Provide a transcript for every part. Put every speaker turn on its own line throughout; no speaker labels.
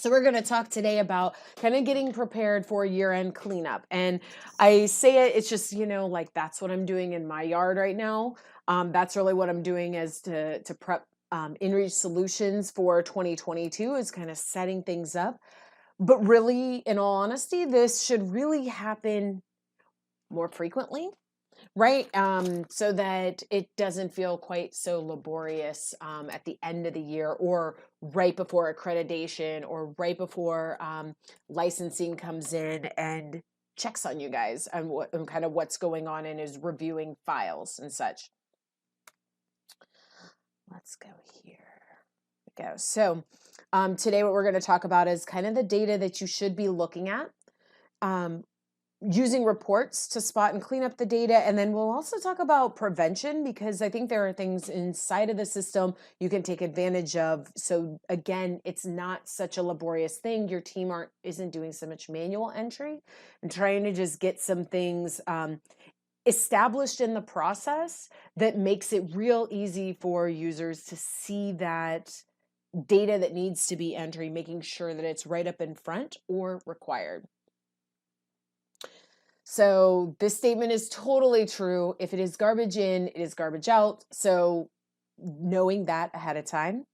So we're going to talk today about kind of getting prepared for year-end cleanup. And I say it's just, like that's what I'm doing in my yard right now. That's really what I'm doing as to prep InReach solutions for 2022 is kind of setting things up. But really, in all honesty, this should really happen more frequently, right? So that it doesn't feel quite so laborious at the end of the year or right before accreditation or right before licensing comes in and checks on you guys and kind of what's going on and is reviewing files and such. Let's go here. There we go. So today what we're going to talk about is kind of the data that you should be looking at. Using reports to spot and clean up the data. And then we'll also talk about prevention because I think there are things inside of the system you can take advantage of. So again, it's not such a laborious thing. Your team isn't doing so much manual entry and trying to just get some things established in the process that makes it real easy for users to see that data that needs to be entered, making sure that it's right up in front or required. So this statement is totally true. If it is garbage in, it is garbage out. So knowing that ahead of time.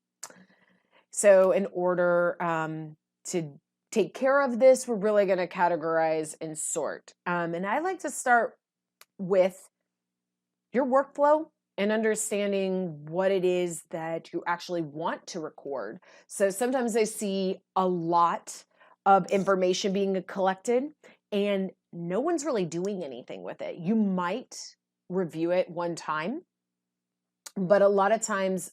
So in order to take care of this, we're really going to categorize and sort. And I like to start with your workflow and understanding what it is that you actually want to record. So sometimes I see a lot of information being collected and no one's really doing anything with it. You might review it one time, but a lot of times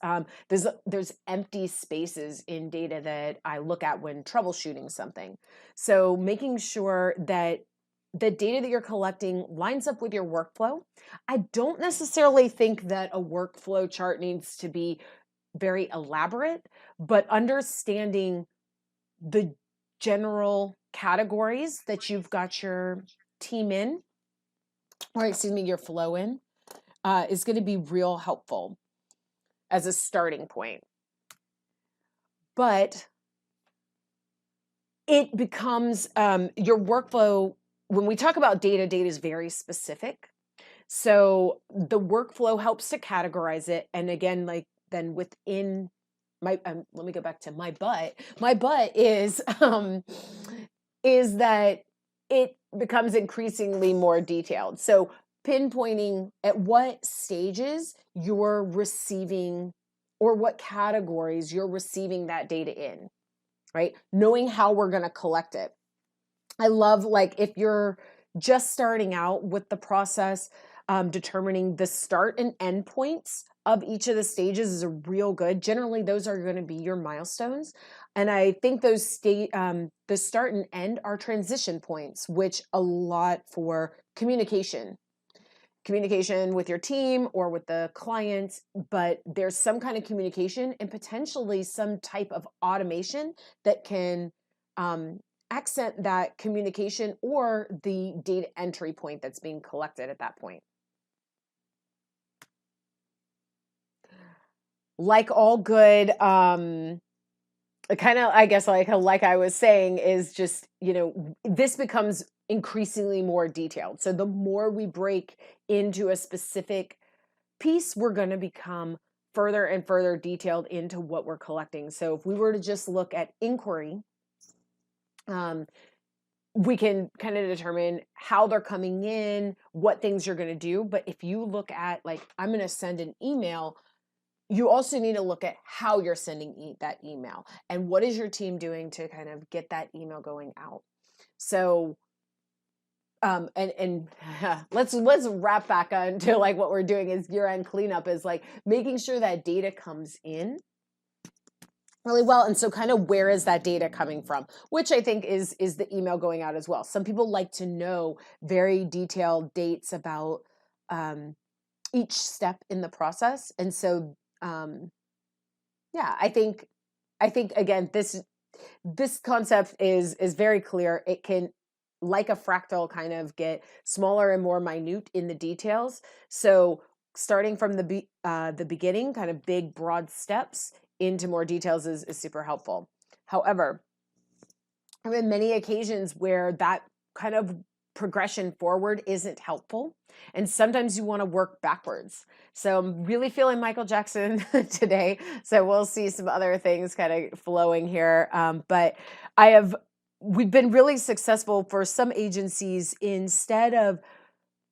there's empty spaces in data that I look at when troubleshooting something. So making sure that the data that you're collecting lines up with your workflow. I don't necessarily think that a workflow chart needs to be very elaborate, but understanding the general categories that you've got your team in, or excuse me, your flow in, is going to be real helpful as a starting point. But it becomes your workflow. When we talk about data is very specific. So the workflow helps to categorize it. And again, like then within my, let me go back to my butt. My butt is that it becomes increasingly more detailed. So pinpointing at what stages you're receiving or what categories you're receiving that data in, right? Knowing how we're going to collect it. I love, like, if you're just starting out with the process, determining the start and end points of each of the stages is a real good. Generally, those are going to be your milestones. And I think those the start and end are transition points, which a lot for communication with your team or with the client, but there's some kind of communication and potentially some type of automation that can accent that communication or the data entry point that's being collected at that point. Like all good, kind of, I guess, like I was saying, is just, this becomes increasingly more detailed. So the more we break into a specific piece, we're going to become further and further detailed into what we're collecting. So if we were to just look at inquiry, we can kind of determine how they're coming in, what things you're going to do. But if you look at, like, I'm going to send an email, you also need to look at how you're sending that email and what is your team doing to kind of get that email going out. So and let's wrap back on to, like, what we're doing is year-end cleanup is like making sure that data comes in really well. And so kind of where is that data coming from, which I think is the email going out as well. Some people like to know very detailed dates about each step in the process. And so yeah, I think again, this concept is very clear. It can, like a fractal, kind of get smaller and more minute in the details. So starting from the beginning, kind of big broad steps into more details is super helpful. However, There have been many occasions where that kind of progression forward isn't helpful. And sometimes you want to work backwards. So I'm really feeling Michael Jackson today. So we'll see some other things kind of flowing here. But we've been really successful for some agencies. Instead of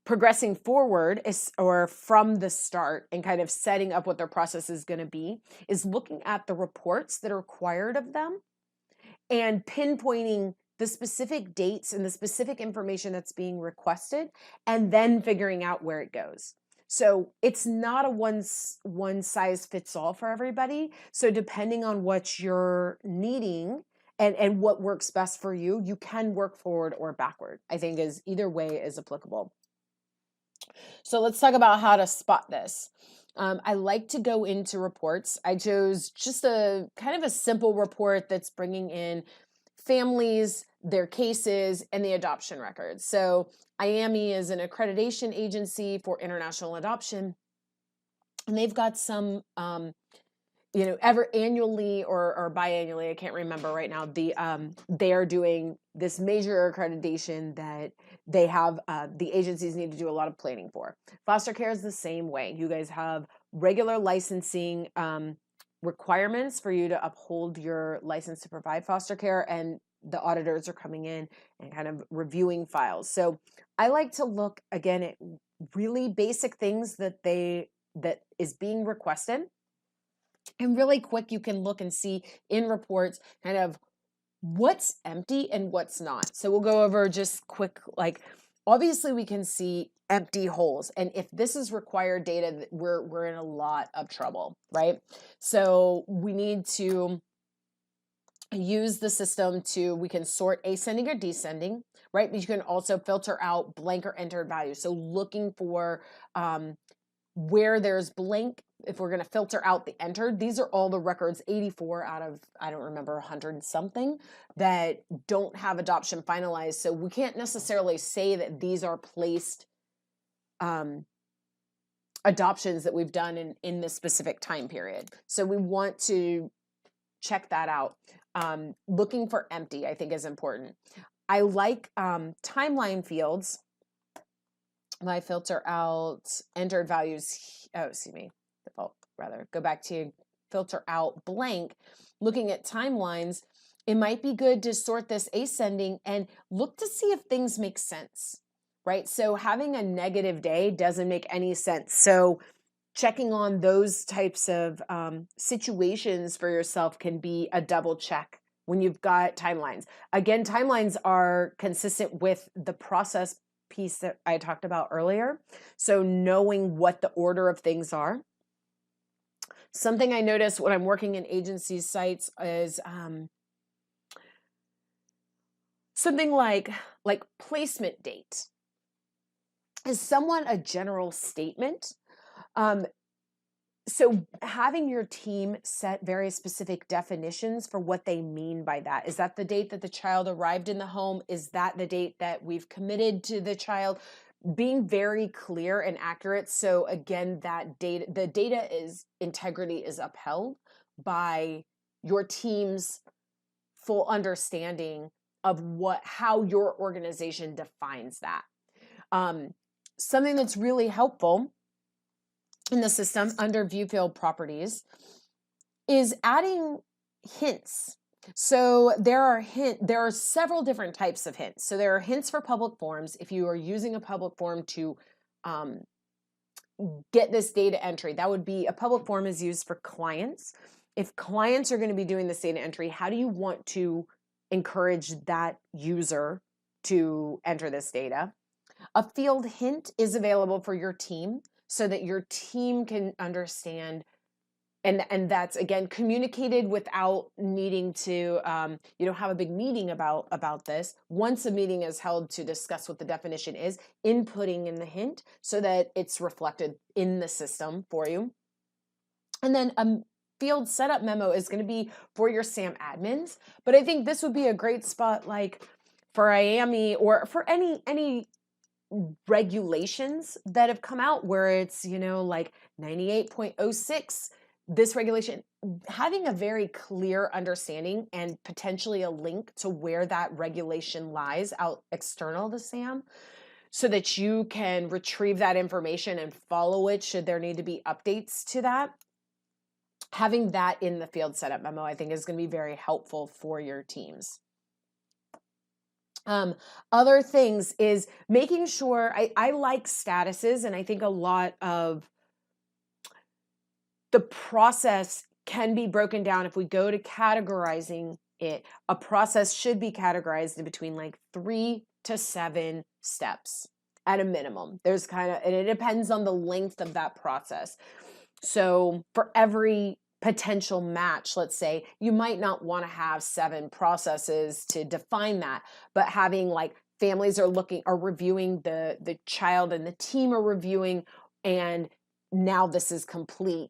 progressing forward or from the start and kind of setting up what their process is going to be, is looking at the reports that are required of them and pinpointing the specific dates and the specific information that's being requested, and then figuring out where it goes. So it's not a one size fits all for everybody. So depending on what you're needing and what works best for you, you can work forward or backward. I think is either way is applicable. So let's talk about how to spot this. I like to go into reports. I chose just a kind of a simple report that's bringing in families, their cases, and the adoption records. So IAMI is an accreditation agency for international adoption, and they've got some, ever annually or biannually, I can't remember right now, they are doing this major accreditation that they have, the agencies need to do a lot of planning for. Foster care is the same way. You guys have regular licensing requirements for you to uphold your license to provide foster care, and the auditors are coming in and kind of reviewing files. So I like to look again at really basic things that is being requested. And really quick, you can look and see in reports kind of what's empty and what's not. So we'll go over just quick, like obviously we can see empty holes. And if this is required data, we're in a lot of trouble, right? So we need to use the system we can sort ascending or descending, right? But you can also filter out blank or entered values. So looking for where there's blank, if we're going to filter out the entered, these are all the records, 84 out of, I don't remember, 100 something, that don't have adoption finalized. So we can't necessarily say that these are placed adoptions that we've done in this specific time period. So we want to check that out. Looking for empty, I think, is important. I like timeline fields. I filter out entered values. Oh, excuse me, default rather. Go back to filter out blank. Looking at timelines, it might be good to sort this ascending and look to see if things make sense, right? So having a negative day doesn't make any sense. So checking on those types of situations for yourself can be a double check when you've got timelines. Again, timelines are consistent with the process piece that I talked about earlier. So knowing what the order of things are. Something I notice when I'm working in agency sites is something like placement date is somewhat a general statement. So having your team set very specific definitions for what they mean by that. Is that the date that the child arrived in the home? Is that the date that we've committed to the child? Being very clear and accurate. So again, the data integrity is upheld by your team's full understanding of how your organization defines that. Something that's really helpful in the system under view field properties is adding hints. So there are several different types of hints. So there are hints for public forms. If you are using a public form to get this data entry, that would be a public form is used for clients. If clients are going to be doing this data entry, how do you want to encourage that user to enter this data? A field hint is available for your team so that your team can understand, and that's again communicated without needing to have a big meeting about this. Once a meeting is held to discuss what the definition is, inputting in the hint so that it's reflected in the system for you. And then a field setup memo is going to be for your SAM admins, but I think this would be a great spot like for IAMI or for any regulations that have come out where it's like 98.06, this regulation, having a very clear understanding and potentially a link to where that regulation lies out external to SAM, so that you can retrieve that information and follow it should there need to be updates to that. Having that in the field setup memo, I think, is going to be very helpful for your teams. Other things is making sure, I like statuses, and I think a lot of the process can be broken down. If we go to categorizing it, a process should be categorized in between like 3 to 7 steps at a minimum. There's kind of, and it depends on the length of that process. So for every potential match, let's say, you might not want to have 7 processes to define that, but having like families are reviewing, the child and the team are reviewing, and now this is complete,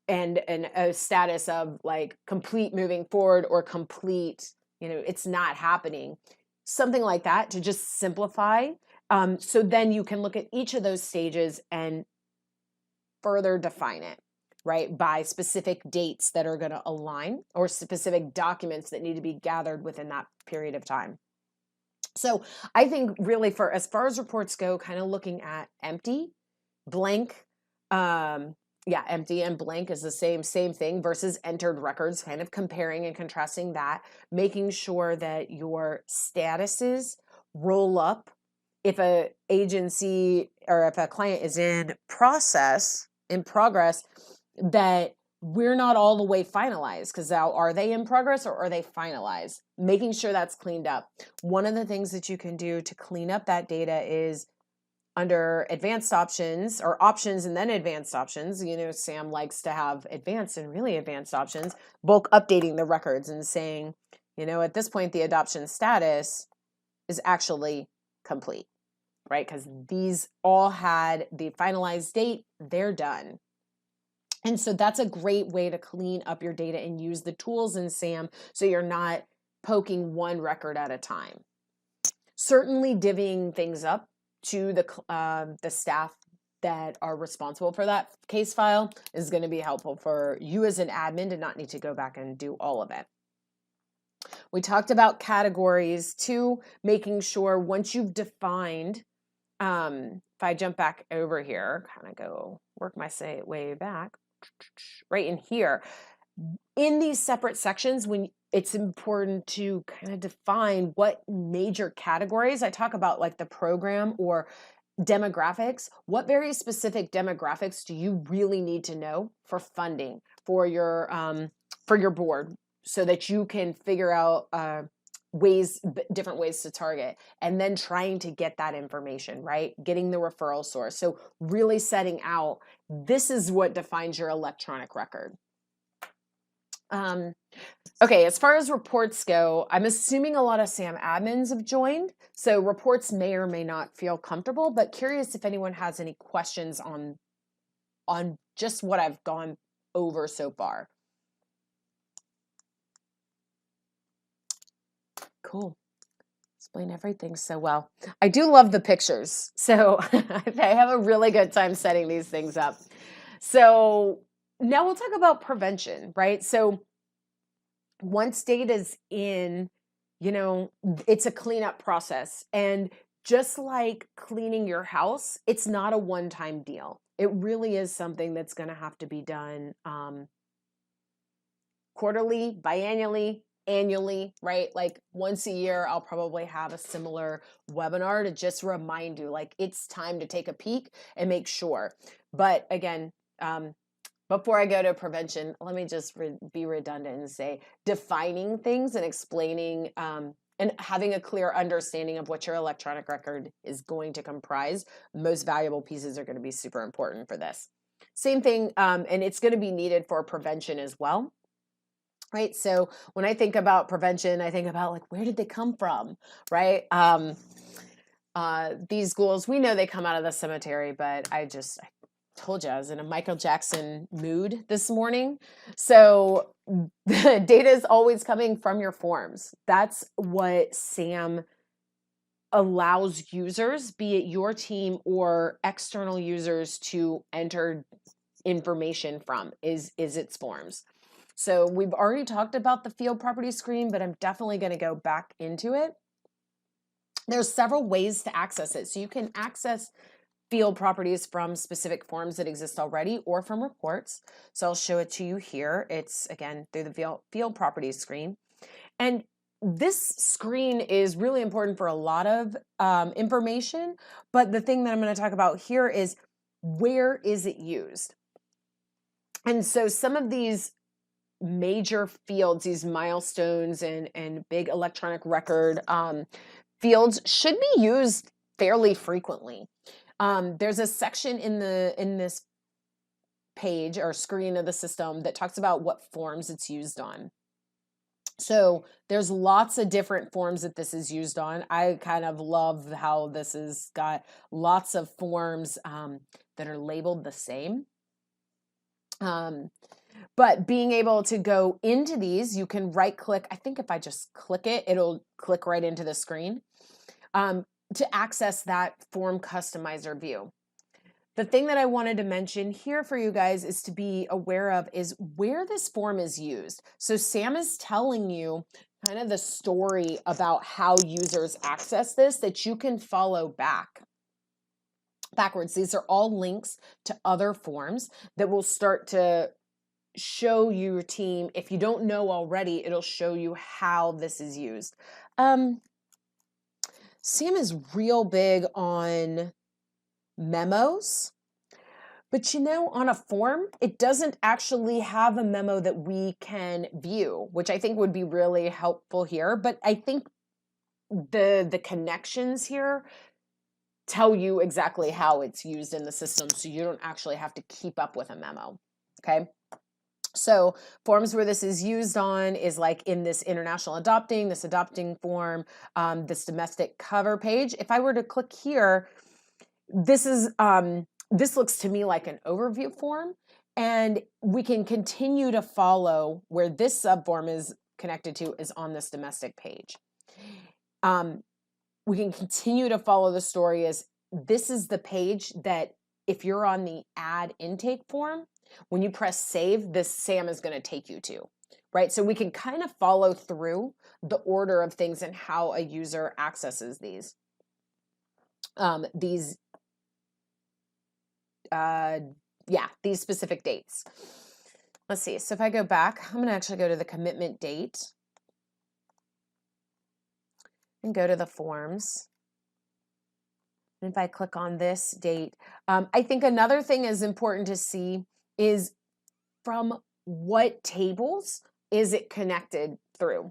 and a status of like complete moving forward or complete, it's not happening. Something like that to just simplify. So then you can look at each of those stages and further define it, right? By specific dates that are going to align, or specific documents that need to be gathered within that period of time. So I think really as far as reports go, kind of looking at empty, blank, empty and blank is the same thing versus entered records, kind of comparing and contrasting that, making sure that your statuses roll up. If a agency or if a client is in progress, that we're not all the way finalized, because now, are they in progress or are they finalized? Making sure that's cleaned up. One of the things that you can do to clean up that data is under advanced options, or options and then advanced options. Sam likes to have advanced and really advanced options, bulk updating the records and saying, at this point, the adoption status is actually complete, right? Because these all had the finalized date, they're done. And so that's a great way to clean up your data and use the tools in SAM so you're not poking one record at a time. Certainly divvying things up to the staff that are responsible for that case file is going to be helpful for you as an admin to not need to go back and do all of it. We talked about categories too, making sure once you've defined, if I jump back over here, kind of go work my way back, right in here, in these separate sections, when it's important to kind of define what major categories. I talk about like the program or demographics. What very specific demographics do you really need to know for funding for your board, so that you can figure out different ways to target, and then trying to get that information, right? Getting the referral source. So really setting out, this is what defines your electronic record. Okay, as far as reports go, I'm assuming a lot of SAM admins have joined, so reports may or may not feel comfortable, but curious if anyone has any questions on just what I've gone over so far. Cool. Explain everything so well. I do love the pictures, so I have a really good time setting these things up. So now we'll talk about prevention, right? So once data's in, it's a cleanup process. And just like cleaning your house, it's not a one-time deal. It really is something that's going to have to be done quarterly, biannually, annually, right? Like once a year, I'll probably have a similar webinar to just remind you, like, it's time to take a peek and make sure. But again, before I go to prevention, let me just be redundant and say defining things and explaining and having a clear understanding of what your electronic record is going to comprise. Most valuable pieces are going to be super important for this. Same thing, and it's going to be needed for prevention as well. Right. So when I think about prevention, I think about like, where did they come from? Right. These ghouls, we know they come out of the cemetery, but I told you I was in a Michael Jackson mood this morning. So the data is always coming from your forms. That's what SAM allows users, be it your team or external users, to enter information from, is its forms. So we've already talked about the field property screen, but I'm definitely going to go back into it. There's several ways to access it. So you can access field properties from specific forms that exist already or from reports. So I'll show it to you here. It's, again, through the field properties screen. And this screen is really important for a lot of information, but the thing that I'm going to talk about here is where is it used? And so some of these major fields, these milestones and big electronic record fields should be used fairly frequently. There's a section in this page or screen of the system that talks about what forms it's used on. So there's lots of different forms that this is used on. I kind of love how this has got lots of forms that are labeled the same. But being able to go into these, you can right click. I think if I just click it, it'll click right into the screen to access that form customizer view. The thing that I wanted to mention here for you guys is to be aware of is where this form is used. So Sam is telling you kind of the story about how users access this that you can follow backwards. These are all links to other forms that will start to show your team. If you don't know already, it'll show you how this is used. Sam is real big on memos, but you know, on a form, it doesn't actually have a memo that we can view, which I think would be really helpful here. But I think the connections here tell you exactly how it's used in the system, so you don't actually have to keep up with a memo, okay? So forms where this is used on is like in this international adopting, this adopting form, this domestic cover page. If I were to click here, this is this looks to me like an overview form, and we can continue to follow where this subform is connected to is on this domestic page. We can continue to follow the story as this is the page that if you're on the add intake form, when you press save, this SAM is going to take you to, right? So we can kind of follow through the order of things and how a user accesses these specific dates. Let's see. So if I go back, I'm going to actually go to the commitment date and go to the forms. And if I click on this date, I think another thing is important to see is from what tables is it connected through,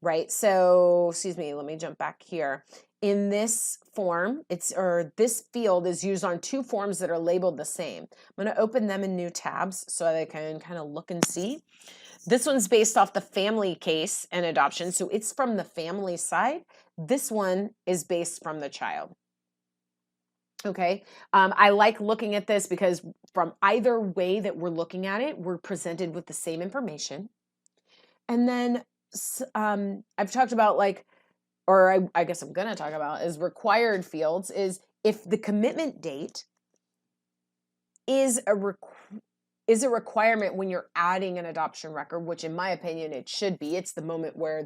right? So, excuse me, let me jump back here. In this form, this field is used on two forms that are labeled the same. I'm going to open them in new tabs so that I can kind of look and see. This one's based off the family case and adoption, so it's from the family side. This one is based from the child. Okay, I like looking at this because from either way that we're looking at it, we're presented with the same information. And then I've talked about I guess I'm going to talk about is required fields is if the commitment date is a requirement when you're adding an adoption record, which in my opinion it should be. It's the moment where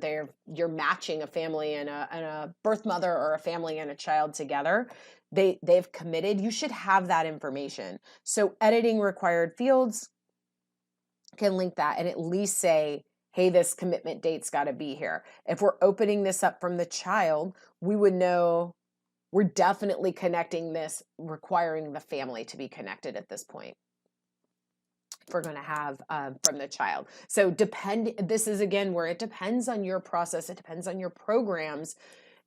you're matching a family and a birth mother or a family and a child together. They've committed. You should have that information. So editing required fields can link that and at least say, hey, this commitment date's got to be here. If we're opening this up from the child, we would know we're definitely connecting this, requiring the family to be connected at this point. If we're going to have from the child. So this is again where it depends on your process. It depends on your programs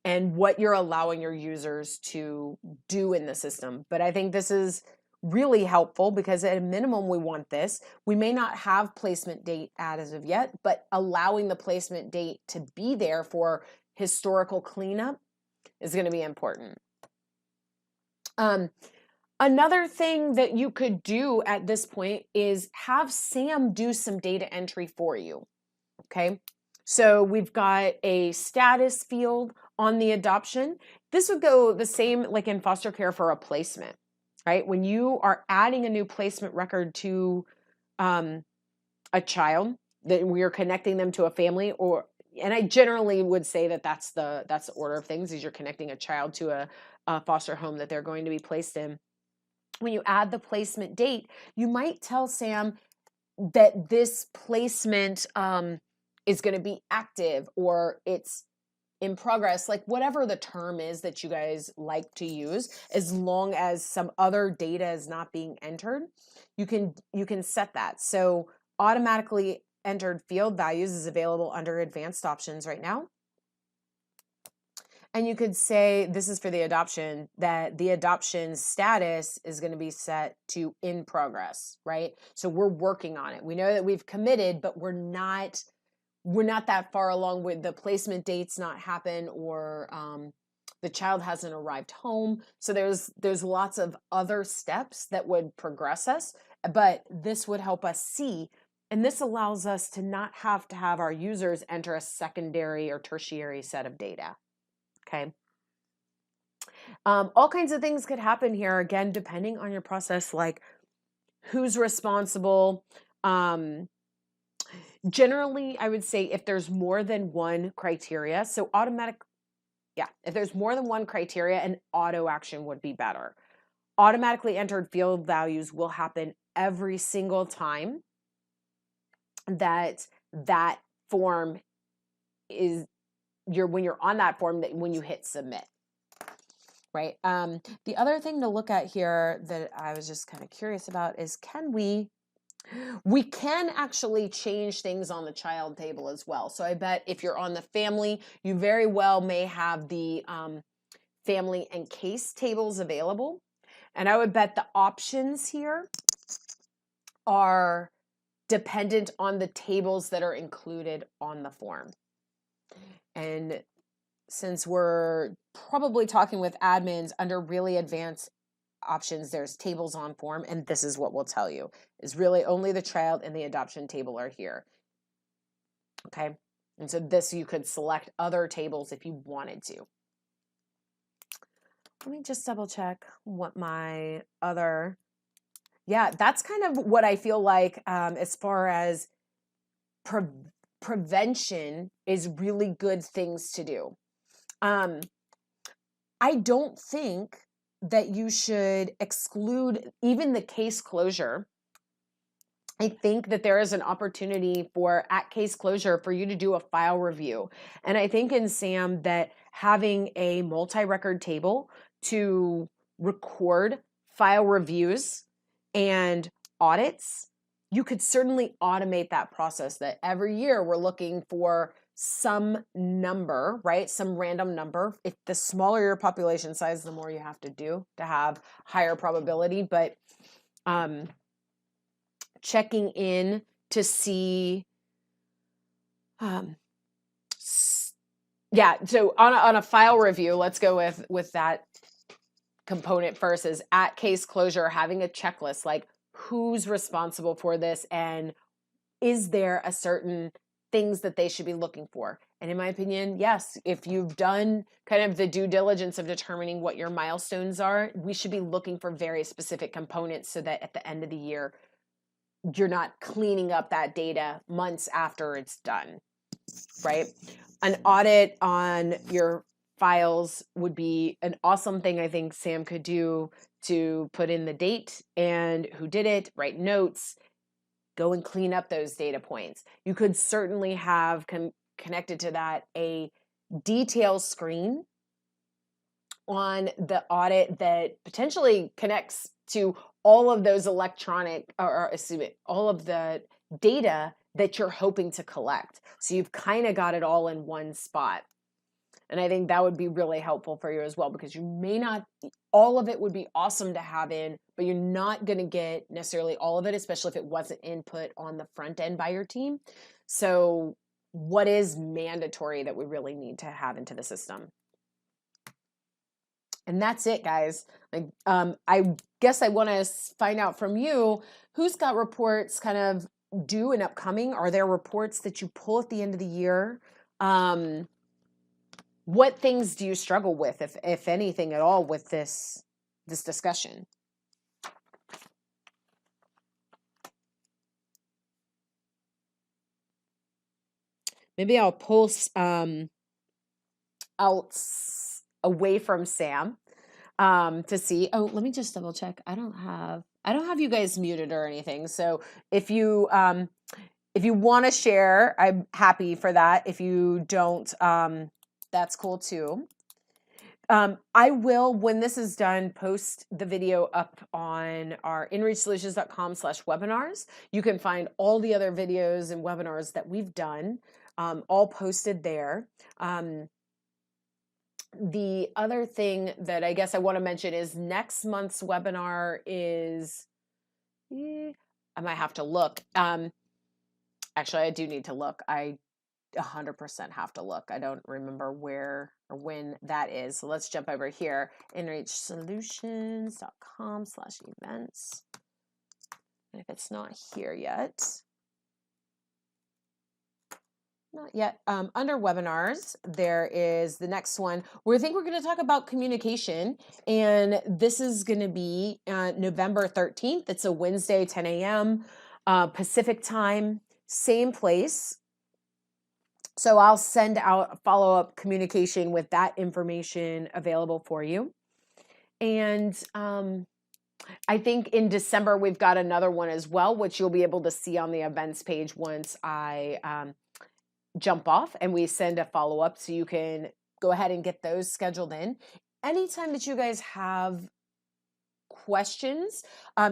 and what you're allowing your users to do in the system. But I think this is really helpful because at a minimum we want this. We may not have placement date as of yet, but allowing the placement date to be there for historical cleanup is going to be important. Another thing that you could do at this point is have Sam do some data entry for you, okay? So we've got a status field on the adoption. This would go the same like in foster care for a placement, right? When you are adding a new placement record to a a child, that we are connecting them to a family, and I generally would say that that's the order of things, is you're connecting a child to a foster home that they're going to be placed in. When you add the placement date, you might tell Sam that this placement is going to be active, or it's in progress, like whatever the term is that you guys like to use, as long as some other data is not being entered, you can set that. So automatically entered field values is available under advanced options right now. And you could say, this is for the adoption, that the adoption status is going to be set to in progress, right? So we're working on it. We know that we've committed, but we're not that far along with the placement dates not happen, or the child hasn't arrived home. So there's lots of other steps that would progress us, but this would help us see, and this allows us to not have to have our users enter a secondary or tertiary set of data. Okay. All kinds of things could happen here, again, depending on your process, like who's responsible. Generally, I would say if there's more than one criteria, so if there's more than one criteria, an auto action would be better. Automatically entered field values will happen every single time that form is, when you're on that form, that when you hit submit, right? The other thing to look at here that I was just kind of curious about is, we can actually change things on the child table as well. So I bet if you're on the family, you very well may have the family and case tables available. And I would bet the options here are dependent on the tables that are included on the form. And since we're probably talking with admins, under really advanced options, there's tables on form, and this is what we'll tell you, is really only the child and the adoption table are here. Okay, and so this, you could select other tables if you wanted to. Let me just double check what my other, that's kind of what I feel like as far as prevention is really good things to do. I don't think that you should exclude even the case closure. I think that there is an opportunity for, at case closure, for you to do a file review. And I think in SAM that having a multi-record table to record file reviews and audits, you could certainly automate that process, that every year we're looking for some number, right? Some random number. If the smaller your population size, the more you have to do to have higher probability. But checking in to see, so on a file review, let's go with that component first, is at case closure, having a checklist, like who's responsible for this, and is there a certain things that they should be looking for. And in my opinion, yes, if you've done kind of the due diligence of determining what your milestones are, we should be looking for very specific components, so that at the end of the year, you're not cleaning up that data months after it's done, right? An audit on your files would be an awesome thing I think Sam could do, to put in the date and who did it, write notes, go and clean up those data points. You could certainly have connected to that a detail screen on the audit that potentially connects to all of those electronic, all of the data that you're hoping to collect. So you've kind of got it all in one spot. And I think that would be really helpful for you as well, because you may not, all of it would be awesome to have in, but you're not going to get necessarily all of it, especially if it wasn't input on the front end by your team. So what is mandatory that we really need to have into the system? And that's it, guys. Like, I guess I want to find out from you, who's got reports kind of due and upcoming? Are there reports that you pull at the end of the year? What things do you struggle with, if anything at all, with this discussion? maybe I'll pull out away from Sam to see. Oh, let me just double check. I don't have you guys muted or anything. So if you want to share, I'm happy for that. If you don't, that's cool too. I will, when this is done, post the video up on our inreachsolutions.com/webinars. You can find all the other videos and webinars that we've done, all posted there. The other thing that I guess I want to mention is next month's webinar is, I might have to look. Actually, I do need to look. I 100% have to look. I don't remember where or when that is. So let's jump over here, inreachsolutions.com/events. And if it's not here yet, not yet. Under webinars, there is the next one where I think we're going to talk about communication. And this is going to be November 13th. It's a Wednesday, 10 a.m. Pacific time, same place. So I'll send out a follow-up communication with that information available for you. And I think in December, we've got another one as well, which you'll be able to see on the events page once I jump off and we send a follow-up, so you can go ahead and get those scheduled in. Anytime that you guys have questions,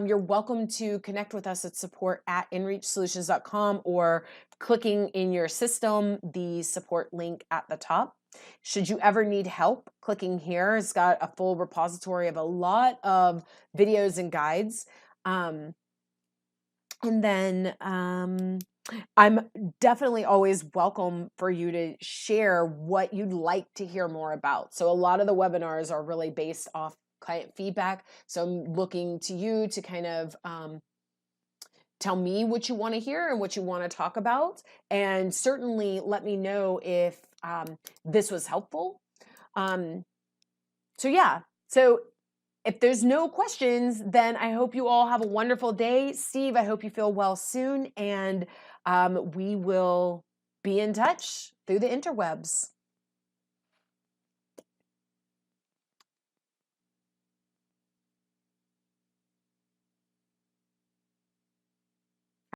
you're welcome to connect with us at support@inreachsolutions.com or clicking in your system the support link at the top. Should you ever need help, clicking here has got a full repository of a lot of videos and guides. And then I'm definitely always welcome for you to share what you'd like to hear more about. So a lot of the webinars are really based off client feedback. So I'm looking to you to kind of tell me what you want to hear and what you want to talk about. And certainly let me know if this was helpful. So yeah, so if there's no questions, then I hope you all have a wonderful day. Steve, I hope you feel well soon. And we will be in touch through the interwebs.